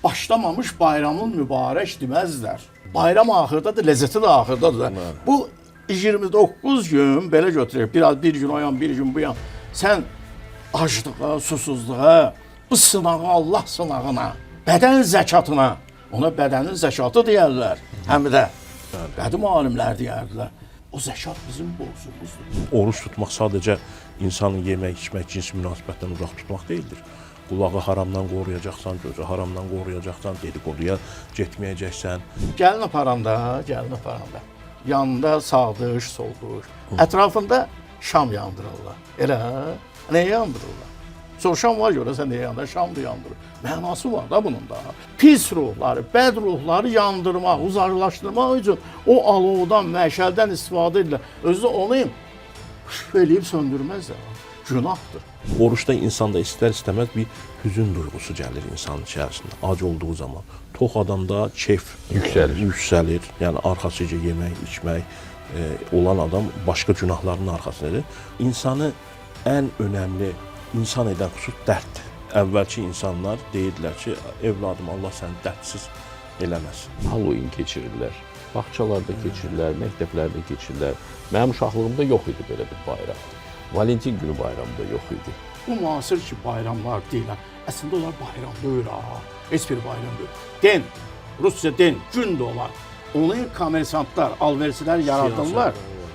başlamamış bayramın mübarək deməzlər. Bayram axırdadır, ləzzəti də axırdadır. Bu 29 gün belə götürək, bir gün o yan, bir gün bu yan. Sən aclığa, susuzluğa, bu sınağa, Allah sınağına, bədən zəkatına, ona bədənin zəkatı deyərlər. Həm də qədim alimlər deyərdilər. O zəkat bizim borcumuzdur. Oruç tutmaq sadəcə insanın yemək, içmək, cins münasibətdən uzaq tutmaq deyildir. Qulağı haramdan qoruyacaqsan, gözü haramdan qoruyacaqsan, dedikoduya getməyəcəksən. Gəlin aparanda, yanında sağdış, solduş, ətrafında şam yandırırlar. Elə, nəyə yandırırlar? Soruşan var görəsən nəyə yandırır? Şam da yandırır. Mənası var da bunun da. Pis ruhları, bəd ruhları yandırmaq, uzaqlaşdırmaq üçün o alovdan, məşəldən istifadə edirlər. Özü onu eləyib söndürməzlər. Günahdır. Oruçda insanda istər-istəməz bir hüzün duyğusu gəlir insanın içərisində. Ac olduğu zaman. Tox adamda keyf yüksəlir. Yəni arxasıca yemək, içmək olan adam başqa günahların arxasındadır. İnsanı ən önəmli insan edən xüsus dərddir. Əvvəlki insanlar deyirlər ki, evladım Allah səni dərdsiz eləməsin. Halloween keçirirlər, bağçalarda keçirirlər, məktəblərdə keçirirlər. Mənim uşaqlığımda yox idi belə bir bayram. Valentin günü bayramı da yox idi. Bu müasir ki bayramlar deyilən, əslində onlar bayram deyil ha. Heç bir bayram deyil. Den, Rusca den, gün də olar. Onu kommersantlar, alversilər yaradırlar.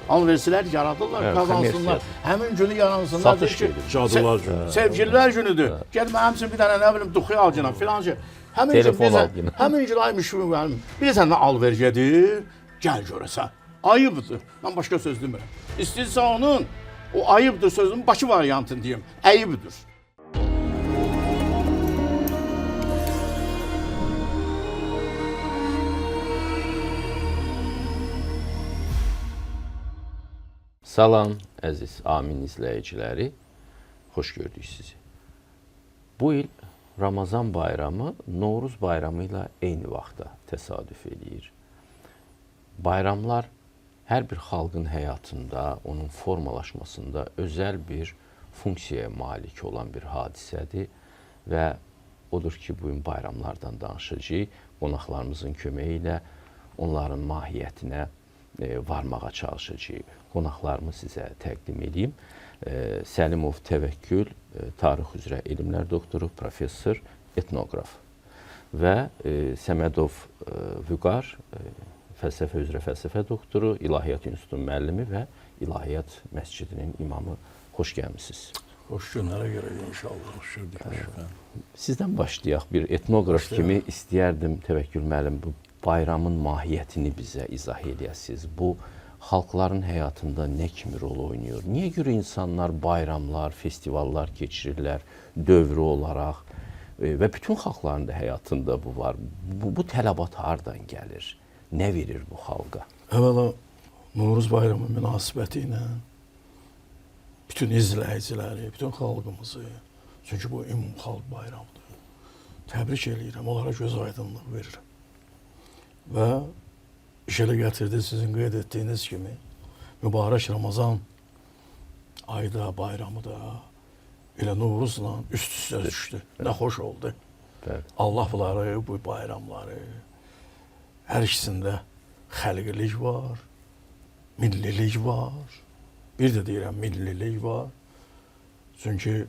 Alversilər yaradırlar, qazansınlar. Həmin günü yaransınlar. Satış gedir. Cadılar günü. Sevgililər günüdür. Gəl mənim üçün bir dənə nə bilim duxu al cənab filan şey. Telefon al günü. Həmin gün aymış mənim. Bir sən də alver gedir, gəl görəsən. Ayıbdır. Mən başqa söz demirəm. İstəyirsə onun o ayıbdır sözünün başı variantını deyim. Əyibdir. Salam əziz Amin izləyiciləri, xoş gördük sizi. Bu il Ramazan bayramı Novruz bayramı ilə eyni vaxtda təsadüf edir. Bayramlar hər bir xalqın həyatında, onun formalaşmasında özəl bir funksiyaya malik olan bir hadisədir və odur ki, bugün bayramlardan danışacağıq. Qonaqlarımızın köməyi ilə onların mahiyyətinə varmağa çalışacağıq. Qonaqlarımı sizə təqdim edeyim. Səlimov Təvəkkül, tarix üzrə elmlər doktoru, professor, etnoqraf və Səmədov Vüqar, fəlsəfə üzrə fəlsəfə doktoru, İlahiyyat İnstitutunun müəllimi və İlahiyyat Məscidinin imamı. Xoş gəlmisiniz. Xoş günlərə görə inşallah. Xoş gördük. Sizdən başlayaq. Bir etnoqraf kimi istəyərdim Təvəkkül müəllim bu bayramın mahiyyətini bizə izah edəsiniz. Bu xalqların həyatında nə kimi rol oynayır? Niyə görə insanlar bayramlar, festivallar keçirirlər dövrü olaraq və bütün xalqların da həyatında bu var. Bu tələbat hardan gəlir? Nə verir bu xalqa? Əvvəla Novruz bayramı münasibəti ilə bütün izləyiciləri, bütün xalqımızı, çünki bu ümumxalq bayramıdır, təbrik eləyirəm, onlara göz aydınlıq verirəm. Və işələ gətirdi sizin qeyd etdiyiniz kimi mübarək Ramazan ayda, bayramı da elə Novruzla üst-üstə düşdü. Nə xoş oldu. Allah bunları, bu bayramları, hər ikisində xəlqilik var, millilik var. Bir də deyirəm, millilik var. Çünki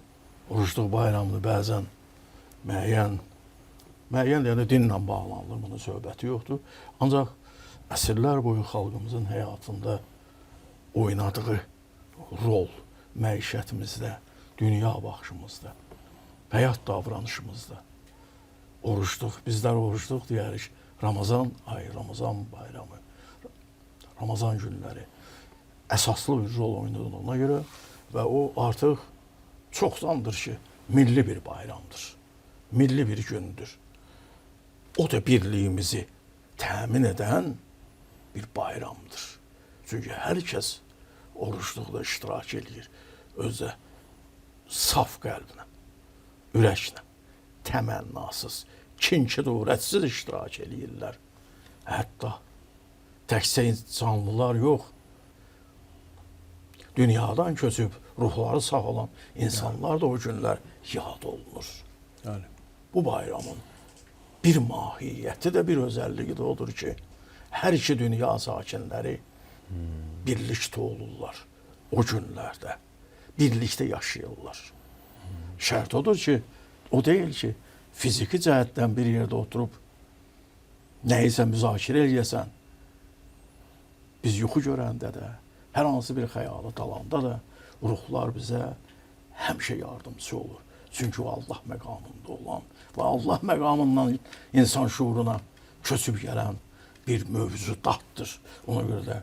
oruçluq bayramını bəzən müəyyən yəni dinlə bağlanılır, bunun söhbəti yoxdur. Ancaq əsrlər boyu xalqımızın həyatında oynadığı rol məişətimizdə, dünya baxışımızda, həyat davranışımızda oruçluq, bizlər oruçluq deyərik, Ramazan ayı, Ramazan bayramı, Ramazan günləri əsaslı bir rol oynadığına görə və o artıq çoxdandır ki, milli bir bayramdır, milli bir gündür. O da birliyimizi təmin edən bir bayramdır. Çünki hər kəs oruçluqda iştirak edir. Özə saf qəlblə, ürəklə, təmənnasız, kin-kədurətsiz iştirak edirlər. Hətta təkcə canlılar yox, dünyadan köçüb ruhları sağ olan insanlar da o günlər yad olunur. Yəni bu bayramın bir mahiyyəti də, bir özəlliyi də odur ki, hər iki dünya sakinləri birlikdə olurlar o günlərdə. Birlikdə yaşayırlar. Şərt odur ki, o deyil ki, fiziki cəhətdən bir yerdə oturub nəyisə müzakirə eləyəsən, biz yuxu görəndə də, hər hansı bir xəyalı dalanda da ruhlar bizə həmişə yardımcı olur. Çünki o Allah məqamında olan və Allah məqamından insan şuuruna köçüb gələn bir mövzudatdır. Ona görə də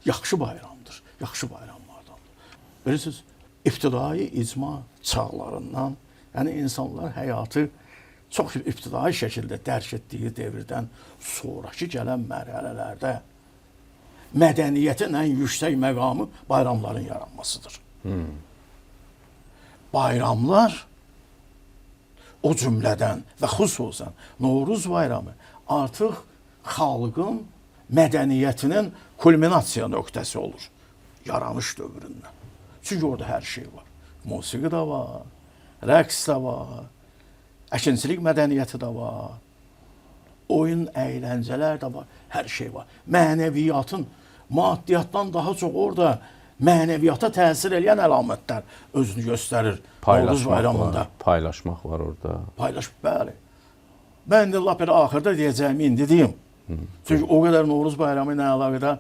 yaxşı bayramdır, yaxşı bayramlardandır. Bilirsiniz, ibtidai icma çağlarından, yəni insanlar həyatı çox ibtidai şəkildə dərk etdiyi devirdən sonraki gələn mərhələlərdə mədəniyyətin ən yüksək məqamı bayramların yaranmasıdır. Bayramlar o cümlədən və xüsusən Novruz bayramı artıq xalqın mədəniyyətinin kulminasiya nöqtəsi olur. Yaranış dövründən. Çünki orada hər şey var. Musiqi də var, rəqs də var, əkinçilik mədəniyyəti də var, oyun, əyləncələr də var, hər şey var. Mənəviyyatın, maddiyyatdan daha çox orada mənəviyyata təsir edən əlamətlər özünü göstərir Novruz bayramında. Paylaşmaq var orada. Bəli. Mən də lap elə axırda deyəcəyimi indi deyim. Çünki o qədər Novruz bayramı ilə əlaqədar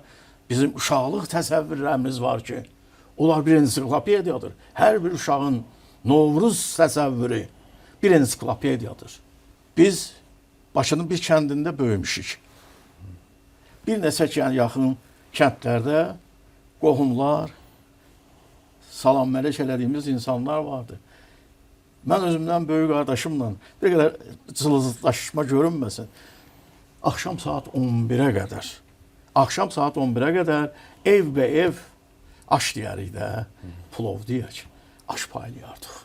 bizim uşaqlıq təsəvvürlərimiz var ki, onlar bir ensiklopediyadır. Hər bir uşağın Novruz təsəvvürü bir ensiklopediyadır. Biz Bakının bir kəndində böyümüşük. Bir neçə yaxın kəndlərdə qohumlar, salam mələk elədiyimiz insanlar vardı. Mən özümdən böyük qardaşımla bir qədər cılızlaşma görünməsin. Axşam saat 11-ə qədər ev aş deyərik də, plov deyək, aş paylayardıq.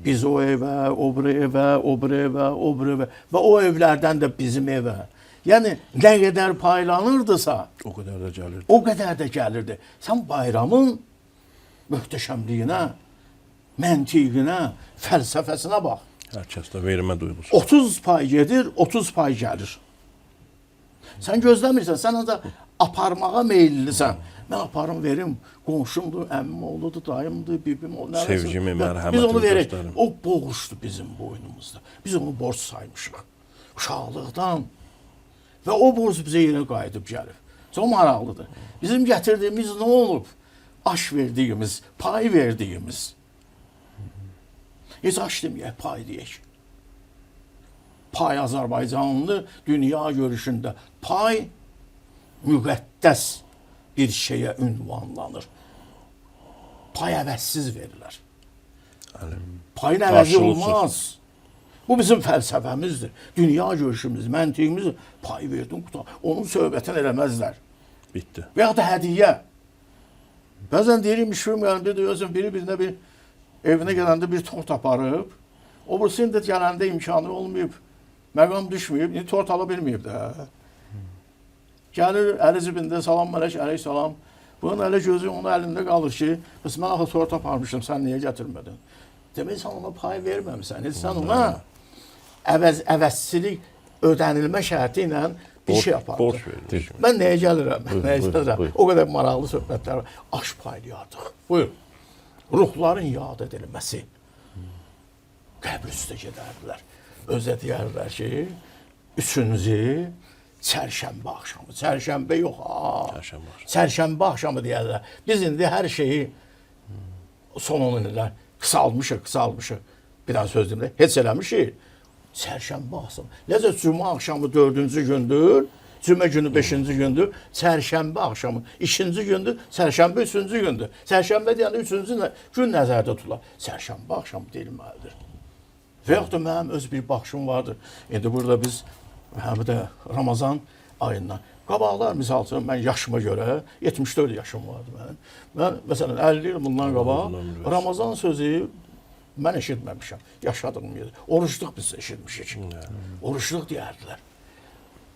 Biz o evə, o bir evə, o bir evə, o bir evə və o evlərdən də bizim evə. Yəni, nə qədər paylanırdısa, O qədər də gəlirdi. o qədər də gəlirdi. Sən bayramın möhtəşəmliyinə, məntiqinə, fəlsəfəsinə bax. Hər kəsdə vermə duyğusu. 30 pay gedir, 30 pay gəlir. Sən gözləmirsən, sən ancaq aparmağa meyillisən. Mən aparım, verim, qonşumdur, əmmim oğludur, dayımdır, bibim oğludur. Sevgimi, mərhəmətimi biz onu verək. göstərim. O borcdur bizim boynumuzda. Biz onu borc saymışıq. Uşaqlıqdan. Və o borc bizə yenə qayıdıb gəlir. Çox maraqlıdır. Bizim gətirdiyimiz nə olub? Aş verdiyimiz, pay verdiyimiz. Heç aş deməyək, pay deyək. Pay Azərbaycanlı dünya görüşündə pay müqəddəs bir şeyə ünvanlanır. Pay əvəzsiz verilər. Payın əvəzi olmaz. Bu bizim fəlsəfəmizdir. Dünya görüşümüz, məntiqimizdir. Pay verdin, qutar. Onun söhbətini eləməzlər. Bitdi. Və ya da hədiyyə. Bəzən deyirik, müşfirim bir deyirsən, biri-birinə bir evinə gələndə bir tort aparıb, o birisi indi gələndə imkanı olmayıb, məqam düşməyib, indi tort ala bilməyib də. Gəlir, əli cibində, salam mələk, əleyh salam. Bunun əli gözü onun əlində qalır ki, bəs mən axı tort aparmışdım, sən niyə gətirmədin? Demək, sən ona pay verməmsən, sən ona əvəzçilik ödənilmə şərti ilə bir şey yapardın. Borç verir. Mən nəyə gəlirəm? O qədər maraqlı söhbətlər var. Aş paylayardıq. Buyur. Ruhların yad edilməsi. Qəbr üstə gedərdilər. Özə deyərlər ki, 3-cü çərşənbə axşamı. Çərşənbə yox, çərşənbə axşamı deyərlər. Biz indi hər şeyi son 10 illər qısalmışıq. Bir dənə söz deyim, heç eləmişik. Çərşənbə axşamı. Necə cümə axşamı 4-cü gündür, cümə günü 5-ci gündür, çərşənbə axşamı 2-ci gündür, çərşənbə 3-cü gündür. Çərşənbə deyəndə 3-cü gün nəzərdə tutular. Çərşənbə axşamı deyilməlidir. Və yaxud da mənim öz bir baxışım vardır. İndi burada biz həm də Ramazan ayından. Qabaqlar, misal üçün, mən yaşıma görə 74 yaşım vardı mənim. Mən, məsələn, 50 il bundan qabaq Ramazan sözü mən eşitməmişəm, yaşadığım yerdə. Oruçluq biz eşitmişik. Oruçluq deyərdilər.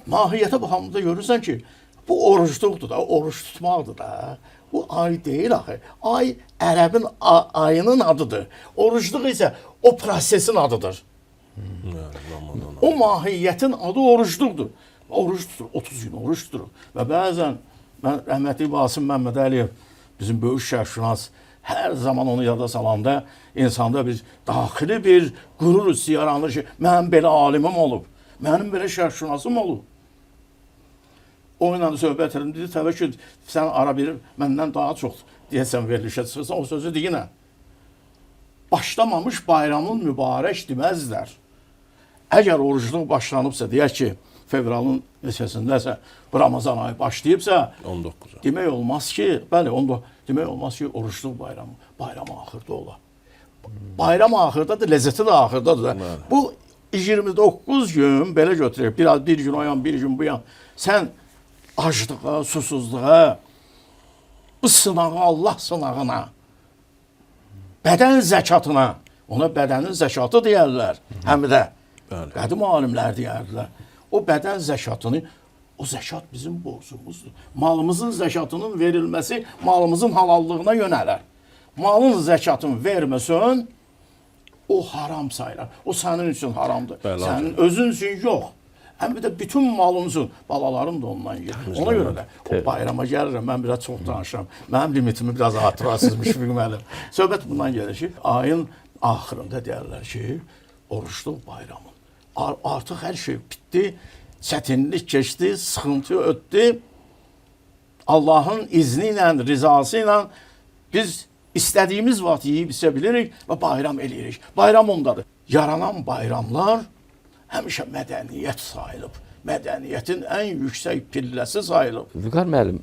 Mahiyyətə baxımında görürsən ki, bu oruçluqdur da, oruç tutmaqdır da. Bu ay deyil axı. Ay ərəbin ayının adıdır. Oruçluq isə o prosesin adıdır. Yəni, Ramazan O mahiyyətin adı orucluqdur. Oruç tutur, 30 gün oruç tutur. Və bəzən mən rəhmətli Vasım Məmmədəliyev, bizim böyük şərhşünas, hər zaman onu yada salanda insanda bir daxili bir qürur hissi yaranır ki, mənim belə alimim olub, mənim belə şərhşünasım olub. O ilə söhbət edim, dedi, təbii ki, sən ara bir məndən daha çox deyəsən verilişə çıxırsan, o sözü deyinə. Başlamamış bayramın mübarək deməzlər. Əgər orucluq başlanıbsa, deyək ki, fevralın neçəsindəsə, bu Ramazan ayı başlayıbsa, 19-a. demək olmaz ki, bəli, demək olmaz ki, orucluq bayramı axırda ola. Bayram axırdadır, ləzzəti də axırdadır. Bu 29 gün belə götürək, bir gün o yan, bir gün bu yan. Sən aclığa, susuzluğa, bu sınağa, Allah sınağına, bədən zəkatına, ona bədənin zəkatı deyərlər, həm də qədim alimlər deyərdilər. O bədən zəkatını, o zəkat bizim borcumuzdur. Malımızın zəkatının verilməsi malımızın halallığına yönələr. Malın zəkatını verməsən, o haram sayılar. O sənin üçün haramdır. Sənin özün üçün yox. Həm də bütün malın üçün, balaların da ondan yer. Ona görə də o bayrama gəlirəm, mən biraz çox danışıram. Mənim limitimi biraz artırasızmış müəllim. Söhbət bundan gəlir ki, ayın axırında deyərlər ki, oruçluq bayramı. Artıq hər şey bitdi, çətinlik keçdi, sıxıntı ötdü. Allahın izni ilə, rizası ilə biz istədiyimiz vaxt yeyib içə bilirik və bayram eləyirik. Bayram ondadır. Yaranan bayramlar həmişə mədəniyyət sayılıb. Mədəniyyətin ən yüksək pilləsi sayılıb. Vüqar müəllim,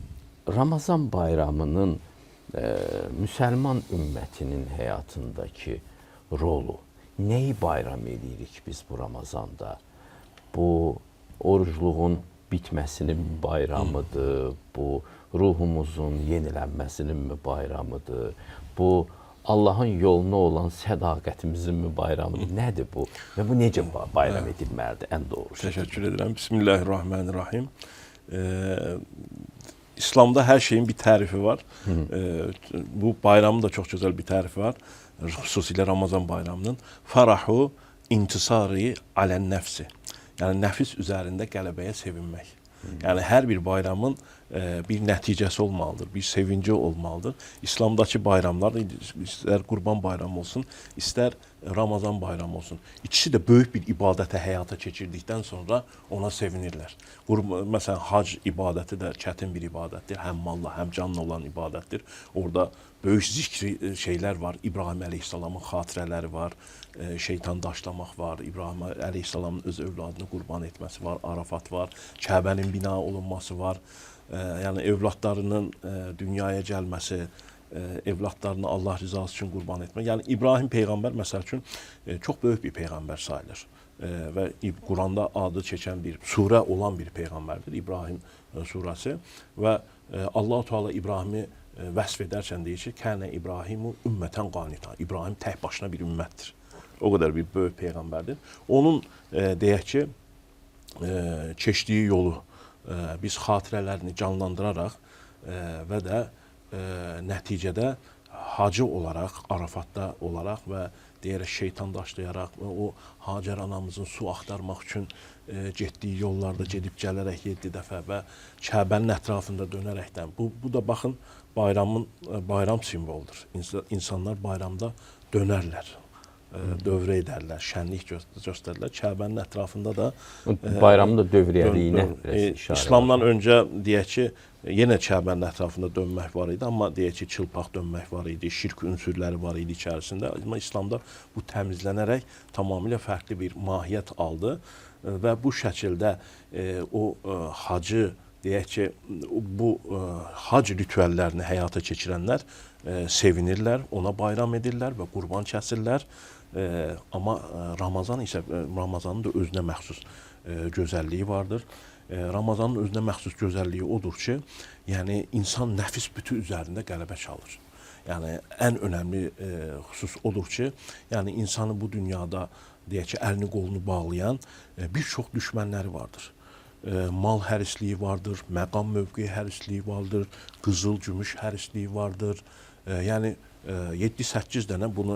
Ramazan bayramının müsəlman ümmətinin həyatındakı rolu, nəyi bayram edirik biz bu Ramazanda? Bu orucluğun bitməsinin bayramıdır, bu ruhumuzun yenilənməsinin bayramıdır, bu Allahın yoluna olan sədaqətimizin bayramıdır. Nədir bu? Və bu necə bayram edilməlidir ən doğrusu? Təşəkkür edirəm. Bismillahirrahmanirrahim. İslamda hər şeyin bir tərifi var. Bu bayramın da çox gözəl bir tərifi var. Xüsusilə Ramazan bayramının. Farahu intisari alən nəfsi. Yəni nəfis üzərində qələbəyə sevinmək. Yəni hər bir bayramın bir nəticəsi olmalıdır, bir sevinci olmalıdır. İslamdakı bayramlar, istər Qurban bayramı olsun, istər Ramazan bayramı olsun. İkisi də böyük bir ibadətə həyata keçirdikdən sonra ona sevinirlər. Məsələn, hac ibadəti də çətin bir ibadətdir. Həm malla, həm canla olan ibadətdir. Orada böyük zikri şeylər var. İbrahim əleyhissalamın xatirələri var. Şeytan daşlamaq var. İbrahim əleyhissalamın öz övladını qurban etməsi var. Arafat var. Kəbənin bina olunması var. Yəni evladlarının dünyaya gəlməsi, evladlarını Allah rızası üçün qurban etmək. Yəni İbrahim peyğəmbər məsəl üçün çox böyük bir peyğəmbər sayılır və Quranda adı çəkən bir surə olan bir peyğəmbərdir İbrahim surəsi və Allah-u Teala İbrahimi vəsf edərkən deyir ki, Kənə İbrahimu ümmətən qanita. İbrahim tək başına bir ümmətdir. O qədər bir böyük peyğəmbərdir. Onun deyək ki, keçdiyi yolu biz xatirələrini canlandıraraq və də nəticədə hacı olaraq, Arafatda olaraq və deyərək şeytan daşlayaraq və o Hacər anamızın su axtarmaq üçün getdiyi yollarda gedib gələrək 7 dəfə və Kəbənin ətrafında dönərəkdən. Bu da baxın bayram simvoludur. İnsanlar bayramda dönərlər, dövrə edərlər, şənlik göstərirlər. Kəbənin ətrafında da bayramın da dövriyyəliyinə işarə. İslamdan öncə deyək ki, yenə Kəbənin ətrafında dönmək var idi, amma deyək ki, çılpaq dönmək var idi, şirk ünsürləri var idi içərisində. Amma İslamda bu təmizlənərək tamamilə fərqli bir mahiyyət aldı və bu şəkildə o hacı, deyək ki, bu hac ritüəllərini həyata keçirənlər sevinirlər, ona bayram edirlər və qurban kəsirlər. Amma Ramazan isə Ramazanın da özünə məxsus gözəlliyi vardır. Ramazanın özünə məxsus gözəlliyi odur ki, yəni insan nəfis bütü üzərində qələbə çalır. Yəni ən önəmli xüsus odur ki, yəni insanı bu dünyada deyək ki, əlini qolunu bağlayan bir çox düşmənləri vardır. Mal hərisliyi vardır, məqam mövqeyi hərisliyi vardır, qızıl, gümüş hərisliyi vardır. Yəni 7-8 dənə bunu,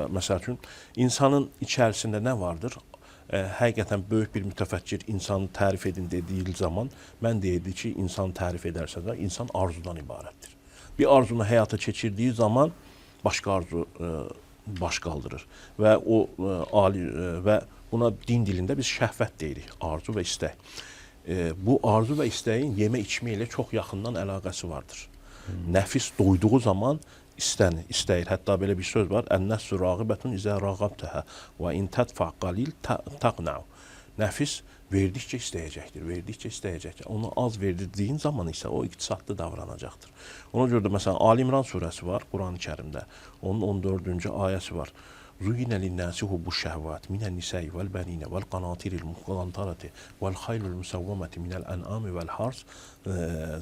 məsəl üçün, insanın içərisində nə vardır? həqiqətən böyük bir mütəfəkkir insanı tərif edin dediyi zaman mən deyirdi ki, insan tərif edərsə də insan arzudan ibarətdir. Bir arzunu həyata keçirdiyi zaman başqa arzu baş qaldırır və o ali və buna din dilində biz şəhvət deyirik, arzu və istək. Bu arzu və istəyin yeme içmə ilə çox yaxından əlaqəsi vardır. Nəfis doyduğu zaman istəyir. Hətta belə bir söz var. Ən-nəfsü rağibətun izə rağabtəhə və in tədfə qalil taqna'u. Nəfis verdikcə istəyəcəkdir, verdikcə istəyəcəkdir. Onu az verdirdiyin zaman isə o iqtisadlı davranacaqdır. Ona görə də məsələn Ali İmran surəsi var Qurani-Kərimdə. Onun 14-cü ayəsi var. Zuyinə linnəsi hubbuş-şəhvat minən-nisə'i vəl-bəninə vəl-qanatiril muqantarati vəl-xaylul musavvamati minəl-ən'ami vəl-hars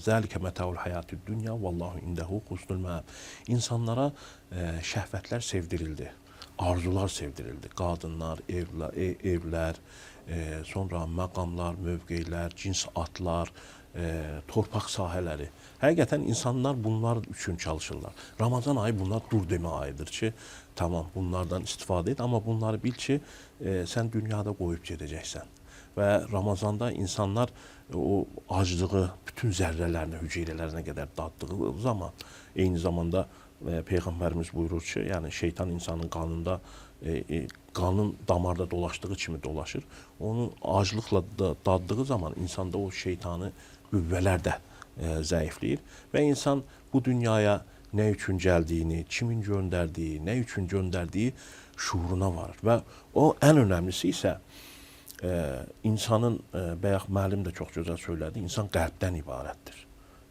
zəlikə mətəul həyatid-dünya vallahu indəhu husnul məab. İnsanlara şəhvətlər sevdirildi, arzular sevdirildi. Qadınlar, evlər, sonra məqamlar, mövqeylər, cins atlar, torpaq sahələri. Həqiqətən insanlar bunlar üçün çalışırlar. Ramazan ayı bunlar dur demə ayıdır ki, tamam bunlardan istifadə et, amma bunları bil ki, sən dünyada qoyub gedəcəksən. Və Ramazanda insanlar o aclığı bütün zərrələrinə, hüceyrələrinə qədər daddığı zaman, eyni zamanda Peyğəmbərimiz buyurur ki, yəni şeytan insanın qanında, qanın damarda dolaşdığı kimi dolaşır. Onu aclıqla daddığı zaman insanda o şeytanı qüvvələr də zəifləyir və insan bu dünyaya nə üçün gəldiyini, kimin göndərdiyi, nə üçün göndərdiyi şuuruna varır. Və o ən önəmlisi isə insanın, bayaq müəllim də çox gözəl söylədi, insan qəlbdən ibarətdir.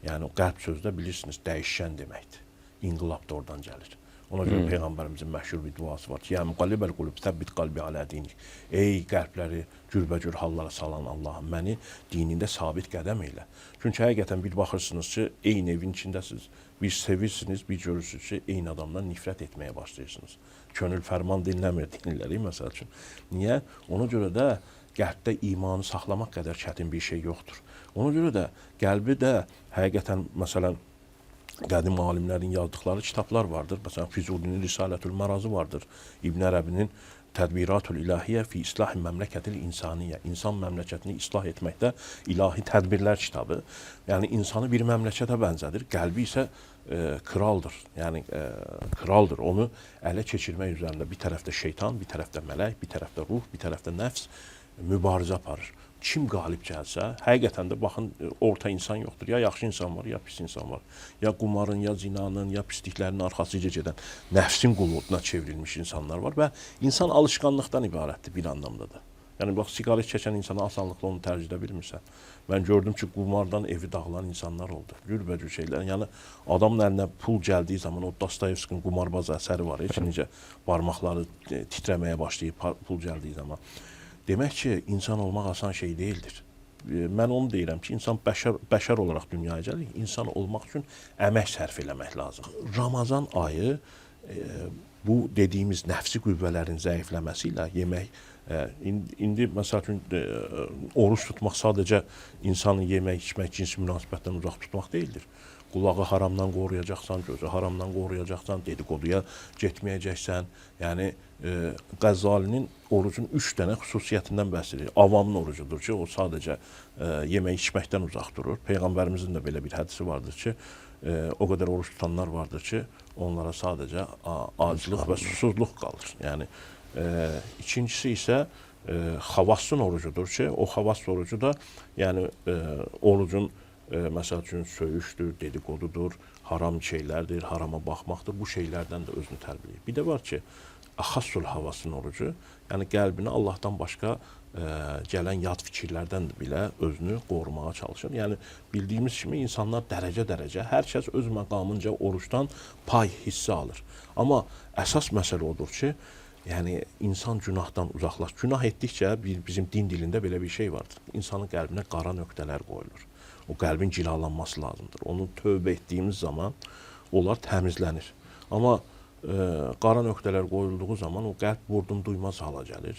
Yəni o qəlb sözdə bilirsiniz, dəyişən deməkdir. İnqilab da oradan gəlir. Ona görə Peyğəmbərimizin məşhur bir duası var ki, "Ya muqallibəl qulub, səbbit qalbi alə dinik." Ey qəlbləri cürbəcür hallara salan Allahım, məni dinində sabit qədəm elə. Çünki həqiqətən bir baxırsınız ki, eyni evin içindəsiniz, bir sevirsiniz, bir görürsünüz ki, eyni adamdan nifrət etməyə başlayırsınız. Könül fərman dinləmir dinləri, məsəl üçün. Niyə? Ona görə də qəlbdə imanı saxlamaq qədər çətin bir şey yoxdur. Ona görə də qəlbi də həqiqətən, məsələn, qədim alimlərin yazdıqları kitablar vardır. Məsələn, Füzulinin Risalətül Mərazı vardır. İbn Ərəbinin Tədbiratul İlahiyyə fi İslahi Məmləkətil İnsaniyyə. İnsan məmləkətini islah etməkdə ilahi tədbirlər kitabı. Yəni, insanı bir məmləkətə bənzədir. Qəlbi isə kraldır. Yəni, kraldır. Onu ələ keçirmək üzərində bir tərəfdə şeytan, bir tərəfdə mələk, bir tərəfdə ruh, bir tərəfdə nəfs mübarizə aparır. Kim qalib gəlsə, həqiqətən də baxın, orta insan yoxdur. Ya yaxşı insan var, ya pis insan var. Ya qumarın, ya zinanın, ya pisliklərin arxasıca gedən, nəfsin qulluğuna çevrilmiş insanlar var və insan alışqanlıqdan ibarətdir bir anlamda da. Yəni, bax, siqaret çəkən insana asanlıqla onu tərcih edə bilmirsən. Mən gördüm ki, qumardan evi dağılan insanlar oldu. Cürbəcür şeylər. Yəni, adamın əlinə pul gəldiyi zaman o Dostoyevskinin Qumarbaz əsəri var. Heç necə barmaqları titrəməyə başlayıb pul gəldiyi zaman. Demək ki, insan olmaq asan şey deyildir. Mən onu deyirəm ki, insan bəşər olaraq dünyaya gəlir, insan olmaq üçün əmək sərf eləmək lazım. Ramazan ayı bu dediyimiz nəfsi qüvvələrin zəifləməsi ilə yemək, indi məsəl üçün oruç tutmaq sadəcə insanı yemək, içmək, cins münasibətdən uzaq tutmaq deyildir. Qulağı haramdan qoruyacaqsan, gözü haramdan qoruyacaqsan, dedikoduya getməyəcəksən. Yəni, Qəzzalinin orucun 3 dənə xüsusiyyətindən bəhs edir. Avamın orucudur ki, o sadəcə yemək, içməkdən uzaq durur. Peyğəmbərimizin də belə bir hədisi vardır ki, o qədər oruç tutanlar vardır ki, onlara sadəcə aclıq və susuzluq qalır. Yəni, ikincisi isə xavassın orucudur ki, o xavass orucu da yəni, orucun məsəl üçün söyüşdür, dedikodudur, haram şeylərdir, harama baxmaqdır. Bu şeylərdən də özünü tərbiyələyir. Bir də var ki, Xassul havasının orucu, yəni qəlbini Allahdan başqa gələn yad fikirlərdən belə özünü qorumağa çalışır. Yəni, bildiyimiz kimi insanlar dərəcə-dərəcə, hər kəs öz məqamınca oruçdan pay hissi alır. Amma əsas məsələ odur ki, yəni, insan günahdan uzaqlaş. Günah etdikcə bizim din dilində belə bir şey vardır. İnsanın qəlbinə qara nöqtələr qoyulur. O qəlbin cilalanması lazımdır. Onu tövbə etdiyimiz zaman onlar təmizlənir. Amma qara nöqtələr qoyulduğu zaman o qəlb vurdum duymaz hala gəlir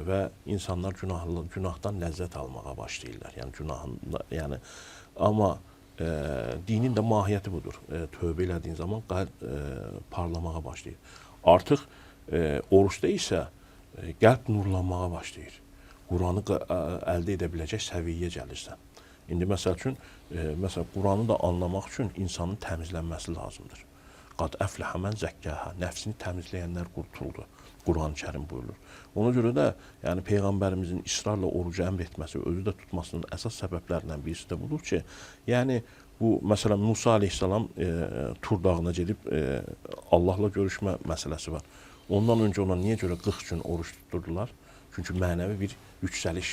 və insanlar günahdan ləzzət almağa başlayırlar. Yəni, amma dinin də mahiyyəti budur. Tövbə elədiyin zaman qəlb parlamağa başlayır. Artıq oruçda isə qəlb nurlanmağa başlayır. Quranı əldə edə biləcək səviyyəyə gəlirsən. İndi məsəl üçün, Quranı da anlamaq üçün insanın təmizlənməsi lazımdır. Qad əfləhə mən zəkkəhə, nəfsini təmizləyənlər qurtuldu. Quran-Kərim buyurur. Ona görə də yəni Peyğəmbərimizin israrla orucu əmr etməsi, özü də tutmasının əsas səbəblərindən birisi də budur ki, yəni bu, məsələn, Musa aleyhissalam Tur dağına gedib Allahla görüşmə məsələsi var. Ondan öncə ona niyə görə 40 gün oruç tutturdular? Çünki mənəvi bir yüksəliş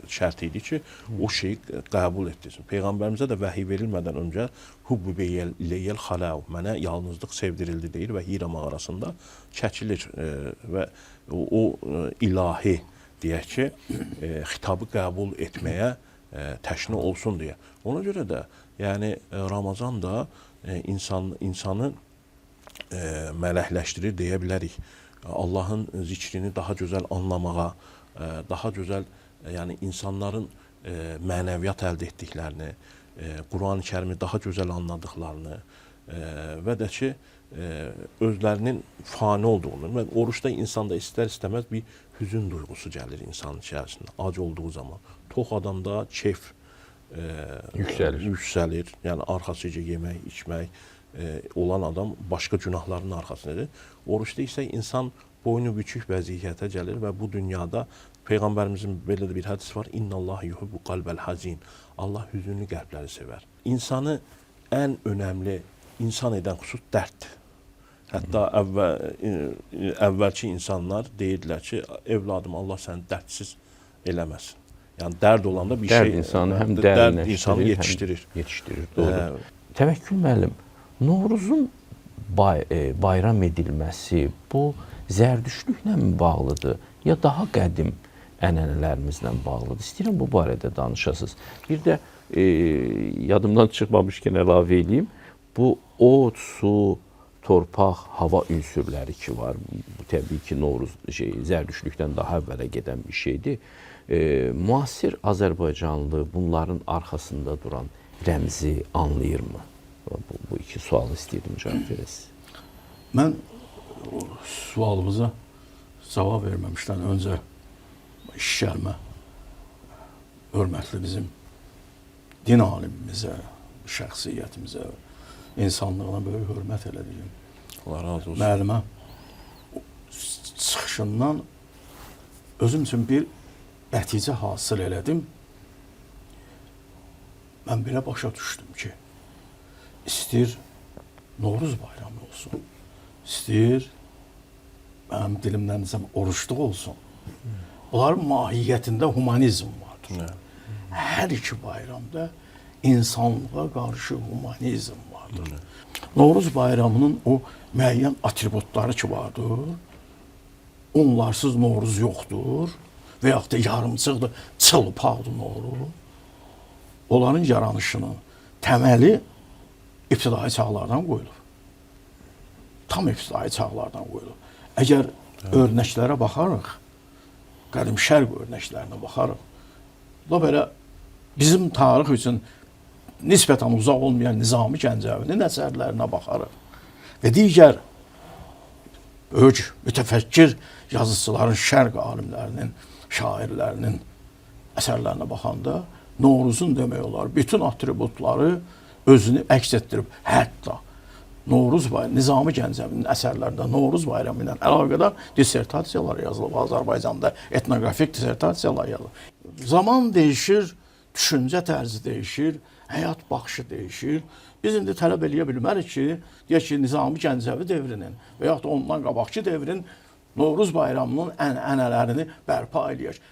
şərt idi ki, o şeyi qəbul etdirsin. Peyğəmbərimizə də vəhiy verilmədən öncə hubbu beyyəl xaləv, mənə yalnızlıq sevdirildi deyir və Hira mağarasında çəkilir və o ilahi, deyək ki, xitabı qəbul etməyə təşni olsun deyə. Ona görə də, yəni Ramazan da insanı mələkləşdirir deyə bilərik. Allahın zikrini daha gözəl anlamağa, daha gözəl, yəni insanların mənəviyyat əldə etdiklərini, Quran-ı Kərimi daha gözəl anladıqlarını və də ki, özlərinin fani olduğunu və oruçda insanda istər-istəməz bir hüzün duyğusu gəlir insanın içərisində, ac olduğu zaman. Tox adamda keyf yüksəlir, yəni arxasıca yemək, içmək olan adam başqa günahların arxasındadır. Oruçda isə insan boynu bükük vəziyyətə gəlir və bu dünyada Peyğəmbərimizin belə də bir hədis var. İnnallah yuhibbu qalbəl hazin. Allah hüzünlü qəlbləri sevər. İnsanı ən önəmli insan edən xüsus dərddir. Hətta əvvəlki insanlar deyirdilər ki, evladım, Allah səni dərdsiz eləməsin. Yəni dərd olanda bir dərd şey insanı həm dərinləşdirir, insanı yetişdirir. Doğru. Təvəkkül müəllim, Novruzun bayram edilməsi bu zərdüştlüklə mi bağlıdır, ya daha qədim ənənələrimizlə bağlıdır? İstəyirəm bu barədə danışasınız. Bir də yadımdan çıxmamışkən əlavə edeyim. Bu od, su, torpaq, hava ünsürləri ki var. Bu təbii ki, Novruz zərdüştlükdən daha əvvələ gedən bir şeydir. Müasir Azərbaycanlı bunların arxasında duran rəmzi anlayırmı? Bu iki sualı istəyirdim cavab verəsiniz. Mən sualımıza cavab verməmişdən öncə iş gəlmə hörmətli bizim din alimimizə, şəxsiyyətimizə, insanlığına böyük hörmət elədiyim Allah razı olsun. müəllimə çıxışından özüm üçün bir nəticə hasil elədim. Mən belə başa düşdüm ki, istəyir Novruz bayramı olsun, istəyir mənim dilimdən desəm oruçluq olsun. Bunların mahiyyətində humanizm vardır. Hər iki bayramda insanlığa qarşı humanizm vardır. Novruz bayramının o müəyyən atributları ki vardır, onlarsız Novruz yoxdur və yaxud da yarımçıqdır, çılpaqdır Novruz. Onların yaranışının təməli ibtidai çağlardan qoyulur. Tam ibtidai çağlardan qoyulur. Əgər örnəklərə baxarıq, qədim şərq örnəklərinə baxarıq, da belə bizim tarix üçün nisbətən uzaq olmayan Nizami Gəncəvinin əsərlərinə baxarıq və digər böyük mütəfəkkir yazıçıların, şərq alimlərinin, şairlərinin əsərlərinə baxanda Novruzun demək olar bütün atributları özünü əks etdirib. Hətta Novruz bayramı, Nizami Gəncəvinin əsərlərində Novruz bayramı ilə əlaqədar dissertasiyalar yazılıb. Azərbaycanda etnoqrafik dissertasiyalar yazılıb. Zaman dəyişir, düşüncə tərzi dəyişir, həyat baxışı dəyişir. Biz indi tələb eləyə bilmərik ki, deyək ki, Nizami Gəncəvi devrinin və yaxud da ondan qabaqki devrin Novruz bayramının ənənələrini bərpa eləyək.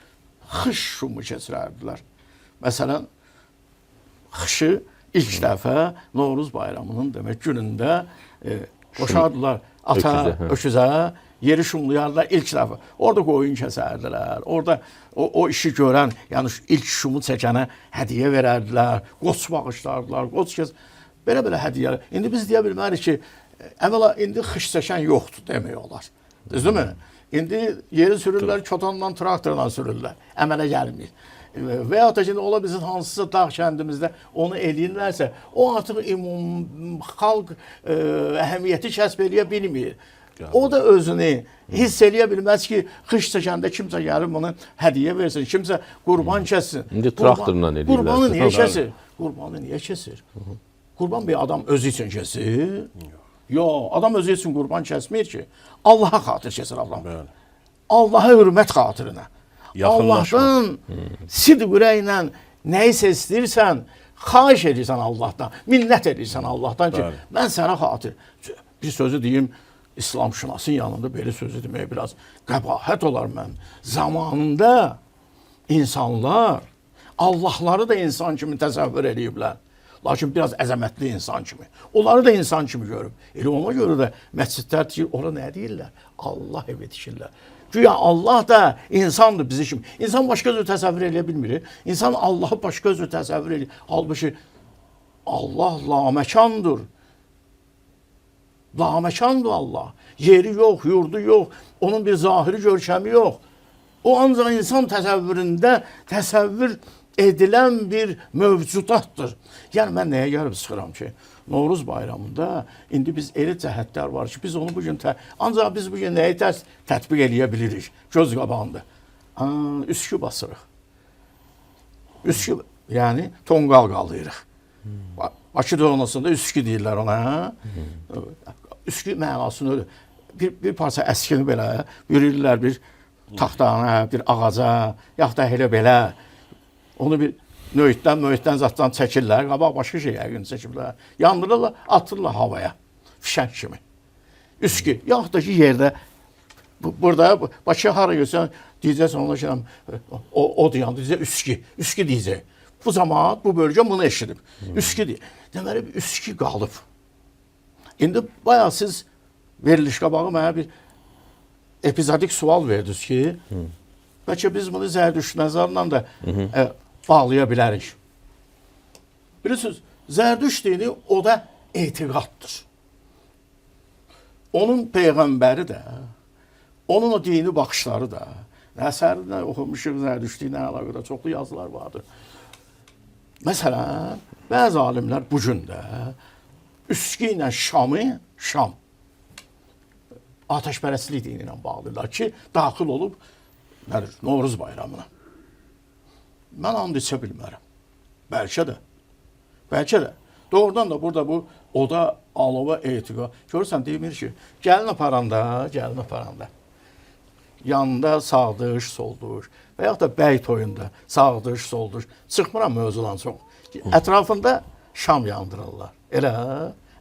Xış şumu keçirərdilər. Məsələn, xışı ilk dəfə Novruz bayramının demək günündə qoşardılar ata, öküzə, yeri şumlayardılar ilk dəfə. Orada qoyun kəsərdilər, orada o işi görən, yəni ilk şumu çəkənə hədiyyə verərdilər, qoç bağışlardılar, qoç kəs, belə hədiyyələr. İndi biz deyə bilmərik ki, əvvəla indi xış çəkən yoxdur demək olar. Düzdürmü? İndi yeri sürürlər, çotanla, traktorla sürürlər, əmələ gəlmir. Və ya da ki, ola bizim hansısa dağ kəndimizdə onu eləyirlərsə, o artıq xalq əhəmiyyəti kəsb eləyə bilmir. O da özünü hiss eləyə bilməz ki, qış çəkəndə kimsə gəlib bunu hədiyyə versin, kimsə qurban kəssin. İndi traktorla edirlər. Qurbanı niyə kəsir? Qurbanı niyə kəsir? Qurban bir adam özü üçün kəsir. Yox, adam özü üçün qurban kəsmir ki, Allaha xatir kəsir adam. Bəli. Allaha hörmət xatirinə. Yaxınlaşma. Allahdan sidq ürəklə nəyisə istəyirsən, xahiş edirsən Allahdan, minnət edirsən Allahdan ki, Bəli. mən sənə xatir. Bir sözü deyim, İslamşünasın yanında belə sözü demək biraz qəbahət olar mən. Zamanında insanlar Allahları da insan kimi təsəvvür ediblər. Lakin biraz əzəmətli insan kimi. Onları da insan kimi görüb. Elə ona görə də məscidlər deyir, ora nə deyirlər? Allah evi tikirlər. Güya Allah da insandır bizi kimi. İnsan başqa cür təsəvvür edə bilmir. İnsan Allahı başqa cür təsəvvür edir. Halbuki Allah laməkandır. Laməkandır Allah. Yeri yox, yurdu yox. Onun bir zahiri görkəmi yox. O ancaq insan təsəvvüründə təsəvvür edilən bir mövcudatdır. Yəni mən nəyə gəlib sıxıram ki, Novruz bayramında indi biz elə cəhətlər var ki, biz onu bugün ancaq biz bugün nəyi tətbiq eləyə bilirik? Göz qabağında. Üskü basırıq. Üskü, yəni tonqal qalıyırıq. Bakı donasında üskü deyirlər ona. Üskü mənasını öyle. Bir parça əskini belə yürürlər bir taxtana, bir ağaca, yaxud da elə belə. Onu bir nöytdən zatdan çəkirlər, qabaq başqa şey yəqin çəkirlər. Yandırırlar, atırlar havaya, fişəng kimi. Üskü, yaxud da ki yerdə, burada Bakıya hara görsən, deyəcəksən ona ki, o deyəndə deyəcək üskü, üskü deyəcək. Bu cəmaat, bu bölgə bunu eşidib. Üskü deyir. Deməli, bir üskü qalıb. İndi bayağı siz veriliş qabağı mənə bir epizodik sual verdiniz ki, bəlkə biz bunu Zərdüşt nəzarla da bağlaya bilərik. Bilirsiniz, Zərdüşt dini o da etiqaddır. Onun peyğəmbəri də, onun o dini baxışları da, əsərinə oxumuşuq Zərdüşt dinlə əlaqədə çoxlu yazılar vardır. Məsələn, bəzi alimlər bu gün də üskü ilə Şam ateşpərəstlik dini ilə bağlılar ki, daxil olub nədir, Novruz bayramına. Mən and içə bilmərəm. Bəlkə də. Doğrudan da burada bu oda, alova, etiqa. Görürsən, demir ki, gəlin aparanda, yanında sağdış, solduş və yaxud da bəy toyunda sağdış, solduş. Çıxmıram mövzudan çox. Ətrafında şam yandırırlar. Elə,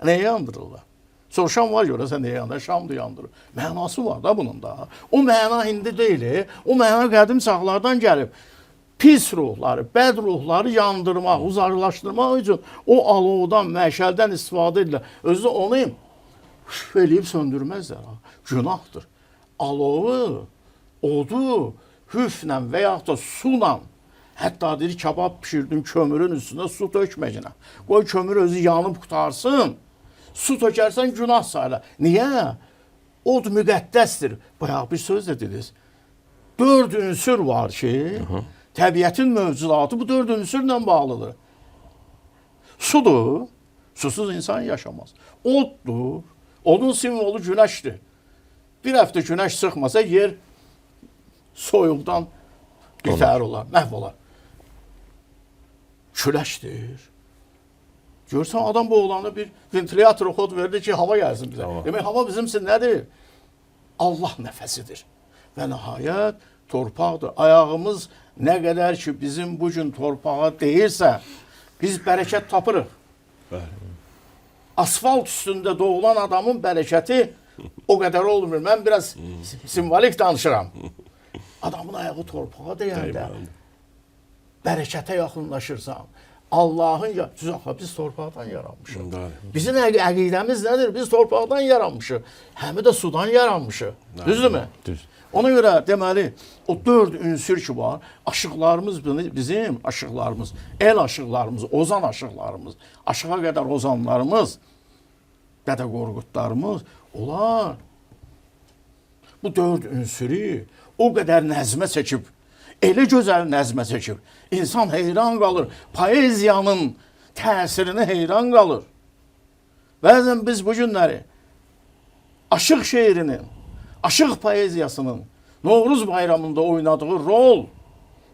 nəyə yandırırlar? Soruşan var görəsən nəyə yandırır? Şamdır yandırır. Mənası var da bunun da. O məna indi deyil, o məna qədim çağlardan gəlib. Pis ruhları, bəd ruhları yandırmaq, uzaqlaşdırmaq üçün o alovdan, məşəldən istifadə edirlər. Özü onu eləyib söndürməzlər. Günahdır. Alovu, odu, hüflə və yaxud da suyla, hətta deyir, kabab pişirdin kömürün üstünə su tökməyinə. Qoy kömür özü yanıb qutarsın, su tökərsən günah sayılar. Niyə? Od müqəddəsdir. Bayağı bir söz dediniz. 4 ünsür var ki, təbiətin mövcudatı bu 4 ünsürlə bağlıdır. Sudur, susuz insan yaşamaz. Oddur, odun simvolu günəşdir. Bir həftə günəş çıxmasa yer soyuqdan bitər olar, məhv olar. Küləşdir. Görsən adam bu oğlana bir ventilyator xod verdi ki, hava gəlsin bizə. Demək, hava bizim üçün nədir? Allah nəfəsidir. Və nəhayət torpaqdır. Ayağımız nə qədər ki, bizim bugün torpağa deyirsə, biz bərəkət tapırıq. Asfalt üstündə doğulan adamın bərəkəti o qədər olmur. Mən biraz simvolik danışıram. Adamın ayağı torpağa deyəndə bərəkətə yaxınlaşırsan. Allahın, biz torpaqdan yaranmışıq. Bizim əqidəmiz nədir? Biz torpaqdan yaranmışıq. Həmi də sudan yaranmışıq. Düzdürmü? Düz. Ona görə deməli, o 4 ünsür ki var, aşıqlarımız bizim aşıqlarımız, el aşıqlarımız, ozan aşıqlarımız, aşığa qədər ozanlarımız, Dədə Qorqudlarımız, onlar bu 4 ünsürü o qədər nəzmə çəkib, elə gözəl nəzmə çəkib. İnsan heyran qalır, poeziyanın təsirinə heyran qalır. Bəzən biz bu günləri aşıq şeirinin, aşıq poeziyasının Novruz bayramında oynadığı rol,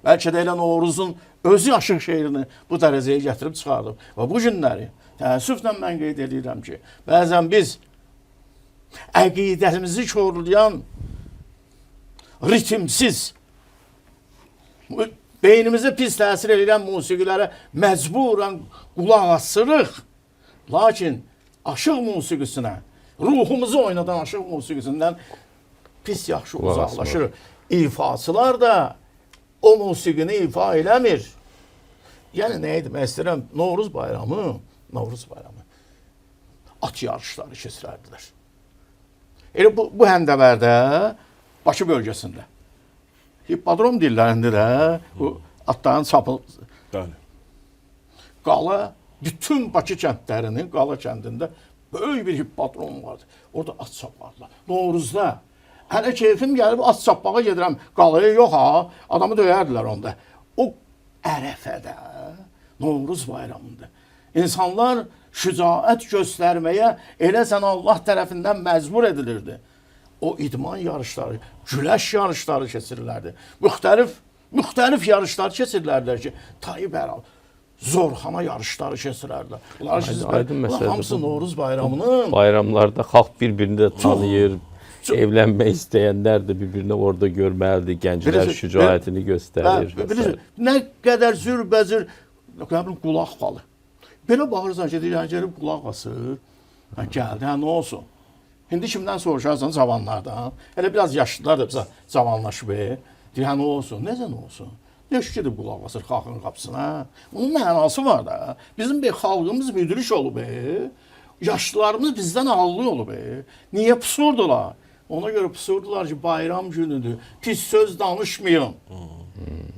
bəlkə də elə Novruzun özü aşıq şeirini bu dərəcəyə gətirib çıxardıb. Və bu günləri təəssüflə mən qeyd edirəm ki, bəzən biz əqidəmizi korlayan, ritmsiz, beynimizə pis təsir edən musiqilərə məcburən qulaq asırıq. Lakin aşıq musiqisinə, ruhumuzu oynadan aşıq musiqisindən pis yaxşı uzaqlaşırıq. İfaçılar da o musiqini ifa eləmir. Yəni nə demək istəyirəm? Novruz bayramı at yarışları keçirərdilər. Elə bu həndəvərdə Bakı bölgəsində hippodrom dillərində də bu atların çapı qala, bütün Bakı kəndlərinin qala kəndində böyük bir hippodrom vardı. Orada at çapardılar. Novruzda hələ keyfim gəlib at çapmağa gedirəm. Qalaya yox ha, adamı döyərdilər onda. O ərəfədə, Novruz bayramında insanlar şücaət göstərməyə eləsən Allah tərəfindən məcbur edilirdi. O idman yarışları, güləş yarışları keçirirlərdi. Müxtəlif yarışlar keçirirlərdi ki, Tayyip Əral, Zorxana yarışları keçirərlər. Bunlar hamısı Novruz bayramının. Bayramlarda xalq bir-birini də tanıyır. Evlənmək istəyənlər də bir-birini orada görməlidir. Gənclər şücaətini göstərir. Nə qədər zürbəzür, qulaq qalı. Belə baxırsan ki, gəlib qulaq asır. Gəldi, nə olsun? İndi kimdən soruşarsan cavanlardan? Elə biraz yaşlılar da bizə cavanlaşıb. Deyir, nə olsun? Necə nə olsun? Leş gedib qulaq asır xalqın qapısına. Bunun mənası var da. Bizim xalqımız müdriş olub. Yaşlılarımız bizdən ağıllı olub. Niyə pusurdular? Ona görə pusurdular ki, bayram günüdür. Pis söz danışmayın.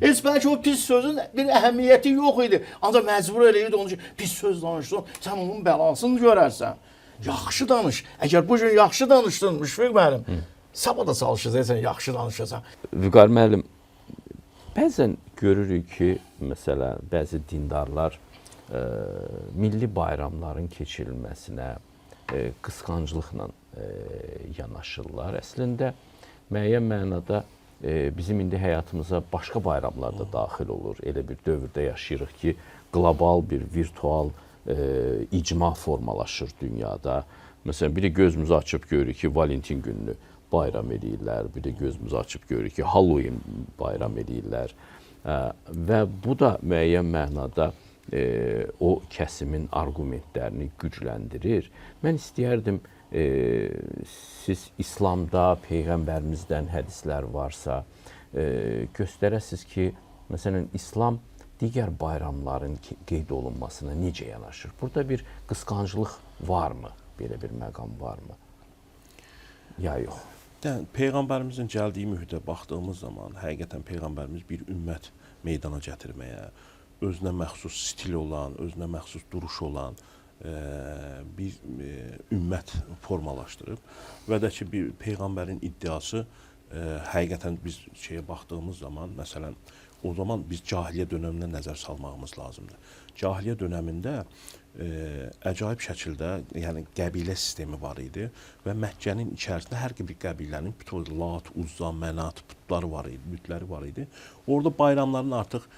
Heç bəlkə o pis sözün bir əhəmiyyəti yox idi. Ancaq məcbur eləyirdi onu ki, pis söz danışsan, sən onun bəlasını görərsən. Yaxşı danış. Əgər bu gün yaxşı danışdın, Müşfiq müəllim, sabah da çalışacaqsan, yaxşı danışasan. Vüqar müəllim, bəzən görürük ki, məsələn, bəzi dindarlar milli bayramların keçirilməsinə qısqanclıqla yanaşırlar. Əslində, müəyyən mənada bizim indi həyatımıza başqa bayramlar da daxil olur. Elə bir dövrdə yaşayırıq ki, qlobal bir virtual icma formalaşır dünyada. Məsələn, biri gözümüzü açıb görürük ki, Valentin gününü bayram edirlər. Bir də gözümüzü açıb görürük ki, Halloween bayram edirlər. Və bu da müəyyən mənada o kəsimin argumentlərini gücləndirir. Mən istəyərdim, siz İslamda, Peyğəmbərimizdən hədislər varsa, göstərəsiz ki, məsələn, İslam digər bayramların qeyd olunmasına necə yanaşır? Burada bir qısqanclıq varmı? Belə bir məqam varmı? Ya yox? Peyğəmbərimizin gəldiyi mühitə baxdığımız zaman, həqiqətən Peyğəmbərimiz bir ümmət meydana gətirməyə, özünə məxsus stil olan, özünə məxsus duruş olan bir ümmət formalaşdırıb və də ki, bir Peyğəmbərin iddiası həqiqətən biz şeyə baxdığımız zaman, məsələn, o zaman biz cahiliyyə dönəminə nəzər salmağımız lazımdır. Cahiliyyə dönəmində əcaib şəkildə, yəni qəbilə sistemi var idi və Məkkənin içərisində hər bir qəbilənin bütün Lat, Uzza, Mənat putları var idi, bütləri var idi. Orada bayramların artıq,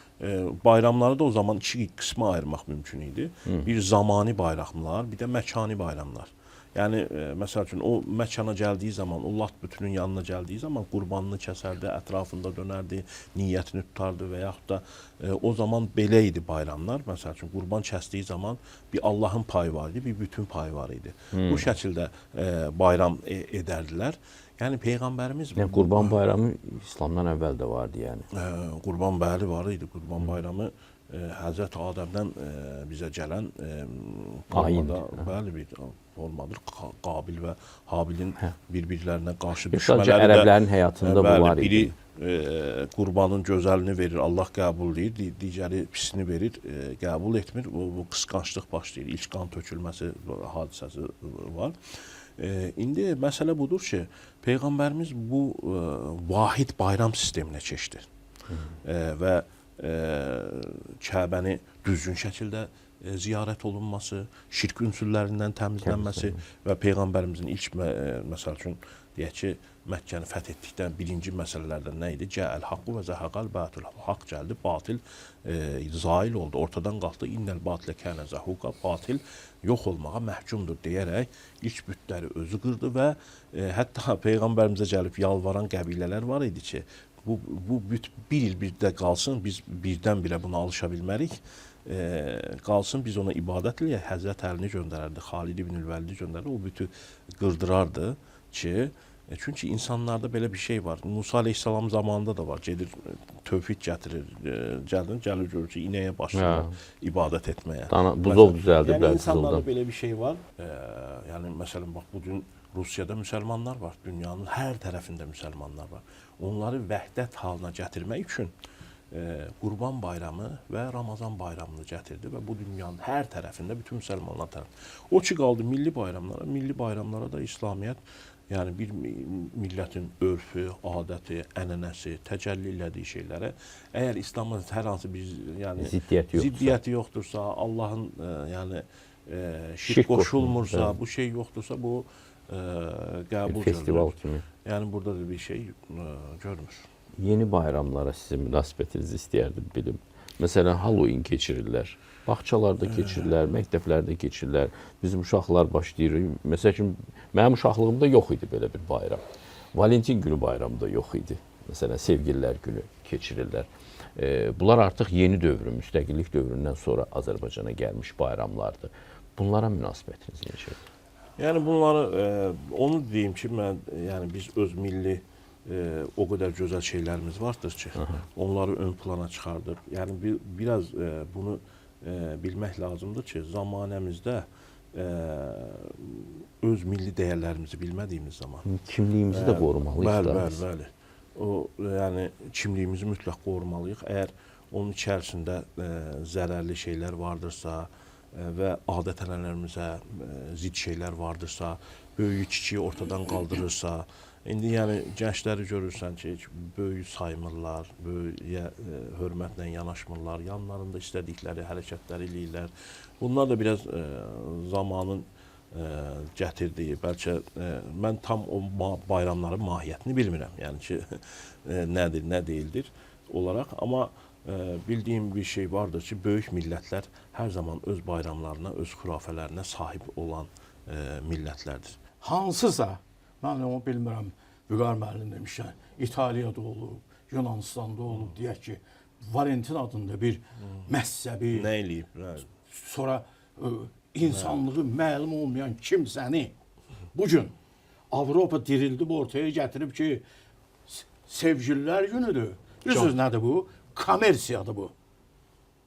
bayramları da o zaman iki qismə ayırmaq mümkün idi. Bir zamani bayramlar, bir də məkani bayramlar. Yəni, məsəl üçün, o məkana gəldiyi zaman, o Lat bütünün yanına gəldiyi zaman qurbanını kəsərdi, ətrafında dönərdi, niyyətini tutardı və yaxud da o zaman belə idi bayramlar. Məsəl üçün, qurban kəsdiyi zaman bir Allahın payı var idi, bir bütün payı var idi. Bu şəkildə bayram edərdilər. Yəni, Peyğəmbərimiz... Yəni, qurban bayramı İslamdan əvvəl də vardı, yəni. Qurban bəli var idi, qurban bayramı. Həzrət Adəmdən bizə gələn formada, bəli bir formadır. Qabil və Habilin bir-birlərinə qarşı düşmələri də... Ərəblərin həyatında bu var idi. Biri qurbanın gözəlini verir, Allah qəbul edir, digəri pisini verir, qəbul etmir. Bu qısqanclıq başlayır, ilk qan tökülməsi hadisəsi var. İndi məsələ budur ki, Peyğəmbərimiz bu vahid bayram sisteminə keçdi və Kəbəni düzgün şəkildə ziyarət olunması, şirk ünsürlərindən təmizlənməsi və Peyğəmbərimizin ilk məsəl üçün deyək ki, Məkkəni fəth etdikdən birinci məsələlərdən nə idi? Cəəl haqqu və zəhəqəl batil. Haqq gəldi, batil zail oldu, ortadan qalxdı. İnnəl batilə kənə zəhuqa, batil yox olmağa məhkumdur deyərək ilk bütləri özü qırdı və hətta Peyğəmbərimizə gəlib yalvaran qəbilələr var idi ki, bu büt bir il birdə qalsın, biz birdən-birə buna alışa bilmərik. Qalsın, biz ona ibadət eləyək. Həzrət Əlini göndərərdi, Xalid ibn Vəlidi göndərərdi, o bütü qırdırardı ki, çünki insanlarda belə bir şey var. Musa əleyhissalam zamanında da var. Gedir, tövhid gətirir, gəlir görür ki, inəyə başlayır ibadət etməyə. Buzov düzəldir. Yəni insanlarda belə bir şey var. Yəni məsələn, bax, bugün Rusiyada müsəlmanlar var. Dünyanın hər tərəfində müsəlmanlar var. Onları vəhdət halına gətirmək üçün Qurban bayramı və Ramazan bayramını gətirdi və bu dünyanın hər tərəfində bütün müsəlmanlar tərəfində. O ki, qaldı milli bayramlara da İslamiyyət, yəni bir millətin örfü, adəti, ənənəsi, təcəlli elədiyi şeylərə, əgər İslamın hər hansı bir ziddiyyəti yoxdursa, Allahın yəni şirk qoşulmursa, bu şey yoxdursa, bu qəbul görülür. Yəni burada da bir şey görmür. Yeni bayramlara sizin münasibətinizi istəyərdim bilim. Məsələn, Halloween keçirirlər. Bağçalarda keçirirlər, məktəblərdə keçirirlər. Bizim uşaqlar başlayır. Məsələn, mənim uşaqlığımda yox idi belə bir bayram. Valentin günü bayramı da yox idi. Məsələn, sevgililər günü keçirirlər. Bunlar artıq yeni dövrün, müstəqillik dövründən sonra Azərbaycana gəlmiş bayramlardır. Bunlara münasibətiniz necədir? Yəni bunları, onu deyim ki, yəni biz öz milli o qədər gözəl şeylərimiz vardır ki, onları ön plana çıxardır. Yəni biraz bunu bilmək lazımdır ki, zamanəmizdə öz milli dəyərlərimizi bilmədiyimiz zaman kimliyimizi də qorumalıyıq. Bəli. O yəni kimliyimizi mütləq qorumalıyıq. Əgər onun içərisində zərərli şeylər vardırsa və adət-ənənələrimizə zidd şeylər vardırsa, böyüyü kiçiyi ortadan qaldırırsa, indi yəni gəncləri görürsən ki, böyük saymırlar, böyüyə hörmətlə yanaşmırlar, yanlarında istədikləri hərəkətləri eləyirlər. Bunlar da biraz zamanın gətirdiyi, bəlkə mən tam o bayramların mahiyyətini bilmirəm, yəni ki, nədir, nə deyildir olaraq, amma bildiyim bir şey vardır ki, böyük millətlər hər zaman öz bayramlarına, öz xürafələrinə sahib olan millətlərdir. Hansısa, mən onu bilmirəm, Vüqar müəllim demişlər, İtaliyada olub, Yunanistanda olub, deyək ki, Valentin adında bir məhzəbi, nə eləyib? Sonra insanlığı məlum olmayan kimsəni bugün Avropa dirildib ortaya gətirib ki, sevgililər günüdür. Bilirsiniz nədir bu? Kommersiyadır bu.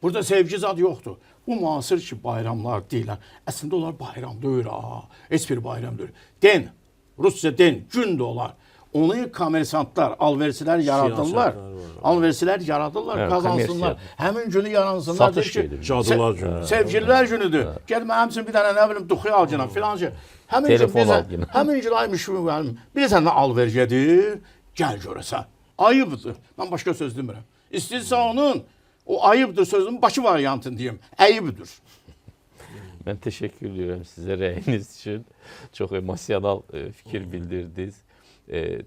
Burada sevgi zad yoxdur. Bu müasir ki, bayramlar deyilən, əslində onlar bayram deyil, heç bir bayram deyil. Den, Rusca den, gün də olar. Onu kommersantlar, alversilər yaradırlar. Alversilər yaradırlar, qazansınlar. Həmin günü yaransınlar. Satış gedir. Cadılar günü. Sevgililər günüdür. Gəl mənim üçün bir dənə nə bilim duxuya al günə filan ki. Həmin gün aymış bilirsən nə alver gedir, gəl görəsən. Ayıbdır. Mən başqa söz demirəm. İstəyirsə onun o ayıbdır sözünün başı variantını deyim. Əyibdir. Mən təşəkkür edirəm sizə rəyiniz üçün. Çox emosional fikir bildirdiniz.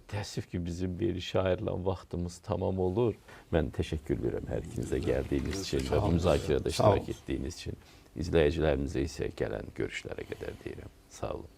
Təəssüf ki, bizim bir şairlə vaxtımız tamam olur. Mən təşəkkür edirəm hər ikinizə gəldiyiniz üçün və bu müzakirədə iştirak etdiyiniz üçün. İzləyicilərimizə isə gələn görüşlərə qədər deyirəm. Sağ olun.